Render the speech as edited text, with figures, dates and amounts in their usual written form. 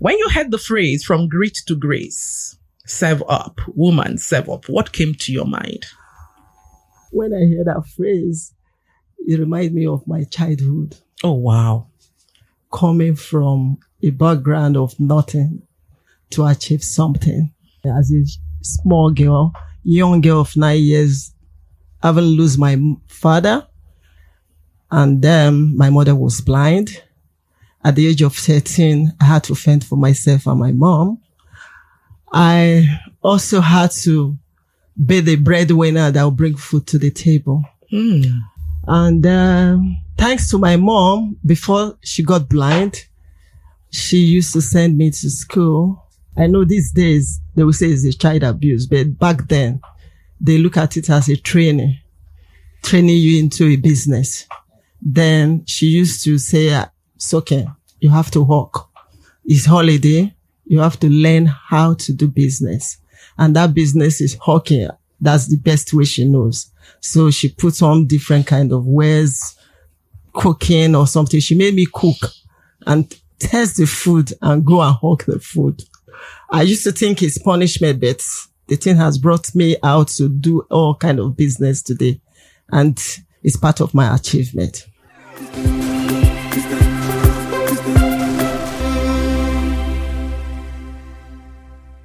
When you heard the phrase from grit to grace, serve up, woman, serve up, what came to your mind? When I heard that phrase, it reminded me of my childhood. Oh, wow. Coming from a background of nothing to achieve something. As a small girl, young girl of 9 years, having lost my father, and then my mother was blind. At the age of 13, I had to fend for myself and my mom. I also had to be the breadwinner that will bring food to the table. And thanks to my mom, before she got blind, she used to send me to school. I know these days they will say it's a child abuse, but back then they look at it as a training you into a business. Then she used to say, it's okay, you have to work. It's holiday. You have to learn how to do business. And that business is hawking. That's the best way she knows. So she puts on different kind of wares, cooking or something. She made me cook and test the food and go and hawk the food. I used to think it's punishment, but the thing has brought me out to do all kind of business today. And it's part of my achievement.